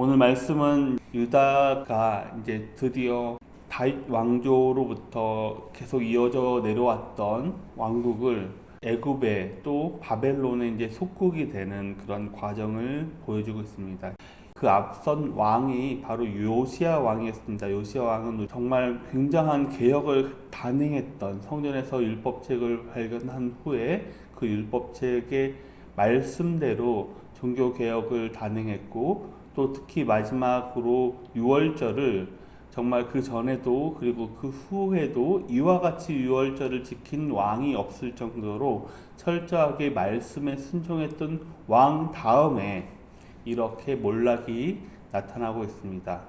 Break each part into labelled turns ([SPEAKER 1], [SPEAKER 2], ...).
[SPEAKER 1] 오늘 말씀은 유다가 이제 드디어 다윗 왕조로부터 계속 이어져 내려왔던 왕국을 애굽에 또 바벨론에 이제 속국이 되는 그런 과정을 보여주고 있습니다. 그 앞선 왕이 바로 요시야 왕이었습니다. 요시야 왕은 정말 굉장한 개혁을 단행했던, 성전에서 율법책을 발견한 후에 그 율법책의 말씀대로 종교 개혁을 단행했고, 또 특히 마지막으로 유월절을 정말 그 전에도 그리고 그 후에도 이와 같이 유월절을 지킨 왕이 없을 정도로 철저하게 말씀에 순종했던 왕 다음에 이렇게 몰락이 나타나고 있습니다.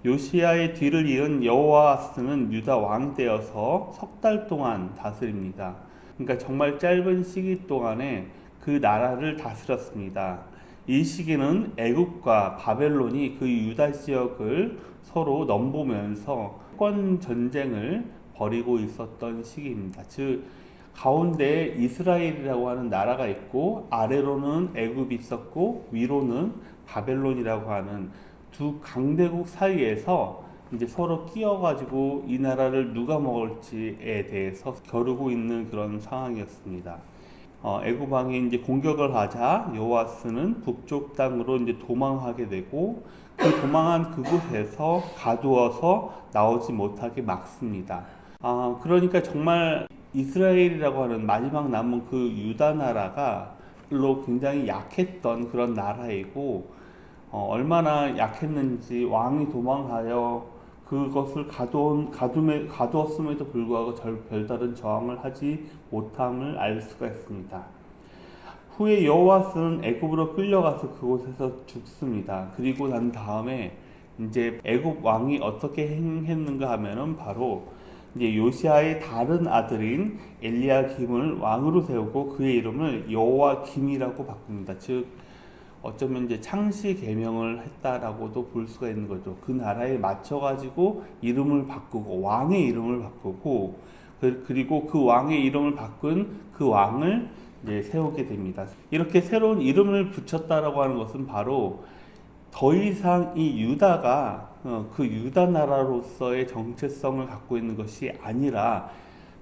[SPEAKER 1] 요시야의 뒤를 이은 여호아스는 유다 왕 때여서 석 달 동안 다스립니다. 그러니까 정말 짧은 시기 동안에 그 나라를 다스렸습니다. 이 시기는 애굽과 바벨론이 그 유다 지역을 서로 넘보면서 패권 전쟁을 벌이고 있었던 시기입니다. 즉 가운데 이스라엘이라고 하는 나라가 있고, 아래로는 애굽이 있었고, 위로는 바벨론이라고 하는 두 강대국 사이에서 이제 서로 끼어가지고 이 나라를 누가 먹을지에 대해서 겨루고 있는 그런 상황이었습니다. 애굽 왕이 이제 공격을 하자 여호아스는 북쪽 땅으로 이제 도망하게 되고, 그 도망한 그곳에서 가두어서 나오지 못하게 막습니다. 그러니까 정말 이스라엘이라고 하는 마지막 남은 그 유다 나라가 굉장히 약했던 그런 나라이고, 얼마나 약했는지 왕이 도망하여 그것을 가두었음에도 불구하고 별다른 저항을 하지 못함을 알 수가 있습니다. 후에 여호와스는 애굽으로 끌려가서 그곳에서 죽습니다. 그리고 난 다음에 이제 애굽 왕이 어떻게 행했는가 하면은 바로 이제 요시아의 다른 아들인 엘리야김을 왕으로 세우고 그의 이름을 여호와김이라고 바꿉니다. 즉 어쩌면 이제 창시 계명을 했다라고도 볼 수가 있는 거죠. 그 나라에 맞춰가지고 이름을 바꾸고, 왕의 이름을 바꾸고, 그리고 그 왕의 이름을 바꾼 그 왕을 이제 세우게 됩니다. 이렇게 새로운 이름을 붙였다라고 하는 것은 바로 더 이상 이 유다가 그 유다 나라로서의 정체성을 갖고 있는 것이 아니라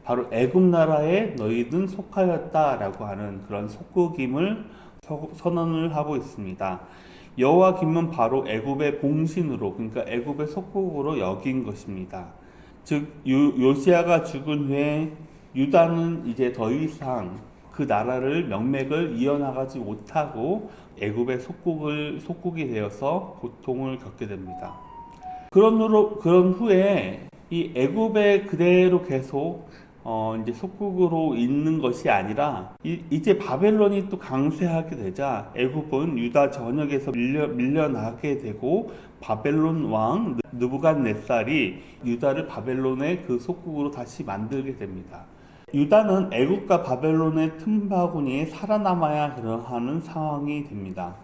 [SPEAKER 1] 바로 애굽 나라에 너희는 속하였다라고 하는 그런 속국임을 선언을 하고 있습니다. 여호와김은 바로 애굽의 봉신으로, 그러니까 애굽의 속국으로 여긴 것입니다. 즉 요시야가 죽은 후에 유다는 이제 더 이상 그 나라를 명맥을 이어나가지 못하고 애굽의 속국이 되어서 고통을 겪게 됩니다. 그런 후에 이 애굽에 그대로 계속 이제 속국으로 있는 것이 아니라 이제 바벨론이 또 강세하게 되자 애굽은 유다 전역에서 밀려나게 되고, 바벨론 왕 느부갓네살이 유다를 바벨론의 그 속국으로 다시 만들게 됩니다. 유다는 애굽과 바벨론의 틈바구니에 살아남아야 하는 상황이 됩니다.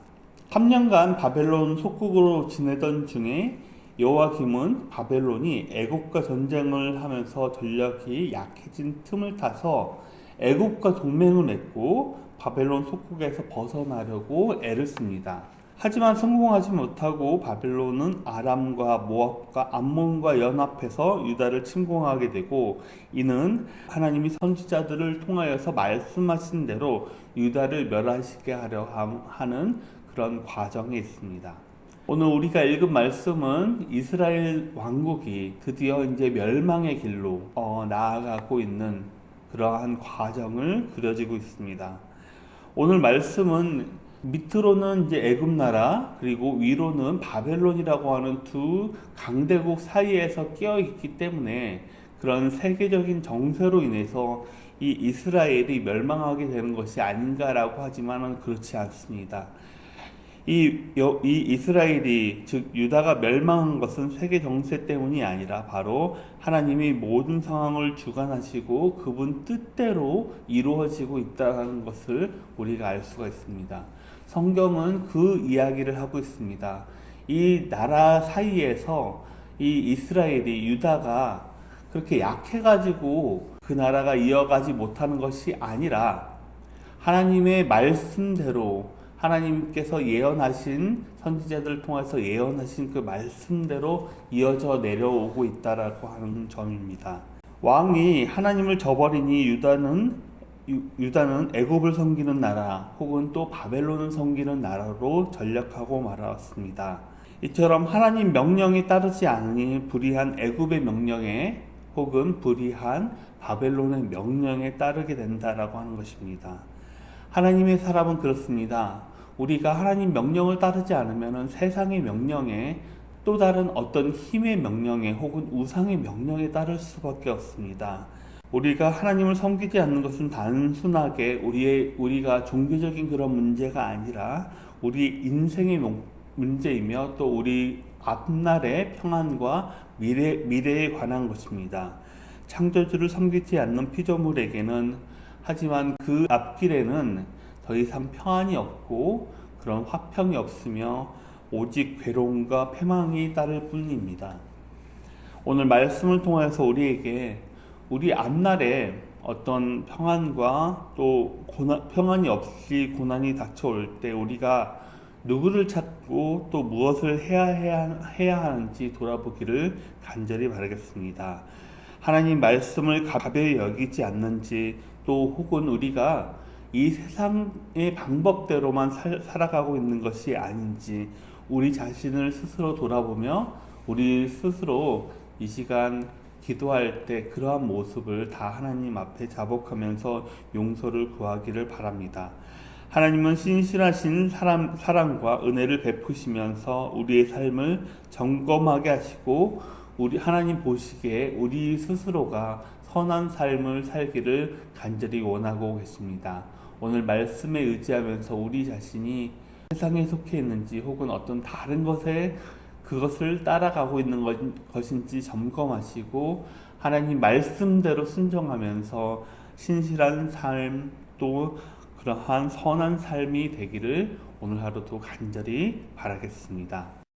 [SPEAKER 1] 3년간 바벨론 속국으로 지내던 중에 여호와김은 바벨론이 애굽과 전쟁을 하면서 전력이 약해진 틈을 타서 애굽과 동맹을 맺고 바벨론 속국에서 벗어나려고 애를 씁니다. 하지만 성공하지 못하고 바벨론은 아람과 모압과 암몬과 연합해서 유다를 침공하게 되고, 이는 하나님이 선지자들을 통하여서 말씀하신 대로 유다를 멸하시게 하려 하는 그런 과정에 있습니다. 오늘 우리가 읽은 말씀은 이스라엘 왕국이 드디어 이제 멸망의 길로 나아가고 있는 그러한 과정을 그려지고 있습니다. 오늘 말씀은 밑으로는 이제 애굽 나라, 그리고 위로는 바벨론이라고 하는 두 강대국 사이에서 끼어 있기 때문에 그런 세계적인 정세로 인해서 이 이스라엘이 멸망하게 되는 것이 아닌가라고 하지만은 그렇지 않습니다. 이 이스라엘이, 즉 유다가 멸망한 것은 세계 정세 때문이 아니라 바로 하나님이 모든 상황을 주관하시고 그분 뜻대로 이루어지고 있다는 것을 우리가 알 수가 있습니다. 성경은 그 이야기를 하고 있습니다. 이 나라 사이에서 이 이스라엘이, 유다가 그렇게 약해가지고 그 나라가 이어가지 못하는 것이 아니라 하나님의 말씀대로 하나님께서 예언하신 선지자들을 통해서 예언하신 그 말씀대로 이어져 내려오고 있다라고 하는 점입니다. 왕이 하나님을 저버리니 유다는 애굽을 섬기는 나라 혹은 또 바벨론을 섬기는 나라로 전락하고 말았습니다. 이처럼 하나님 명령에 따르지 않으니 불의한 애굽의 명령에 혹은 불의한 바벨론의 명령에 따르게 된다라고 하는 것입니다. 하나님의 사람은 그렇습니다. 우리가 하나님 명령을 따르지 않으면 세상의 명령에 또 다른 어떤 힘의 명령에 혹은 우상의 명령에 따를 수밖에 없습니다. 우리가 하나님을 섬기지 않는 것은 단순하게 우리가 종교적인 그런 문제가 아니라 우리 인생의 문제이며 또 우리 앞날의 평안과 미래에 관한 것입니다. 창조주를 섬기지 않는 피조물에게는 하지만 그 앞길에는 더 이상 평안이 없고 그런 화평이 없으며 오직 괴로움과 패망이 따를 뿐입니다. 오늘 말씀을 통해서 우리에게 우리 앞날에 어떤 평안과 또 평안이 없이 고난이 닥쳐올 때 우리가 누구를 찾고 또 무엇을 해야 하는지 돌아보기를 간절히 바라겠습니다. 하나님 말씀을 가벼이 여기지 않는지 또 혹은 우리가 이 세상의 방법대로만 살아가고 있는 것이 아닌지 우리 자신을 스스로 돌아보며 우리 스스로 이 시간 기도할 때 그러한 모습을 다 하나님 앞에 자복하면서 용서를 구하기를 바랍니다. 하나님은 신실하신 사랑과 은혜를 베푸시면서 우리의 삶을 점검하게 하시고 우리 하나님 보시기에 우리 스스로가 선한 삶을 살기를 간절히 원하고 계십니다. 오늘 말씀에 의지하면서 우리 자신이 세상에 속해 있는지 혹은 어떤 다른 것에 그것을 따라가고 있는 것인지 점검하시고 하나님 말씀대로 순종하면서 신실한 삶 또 그러한 선한 삶이 되기를 오늘 하루도 간절히 바라겠습니다.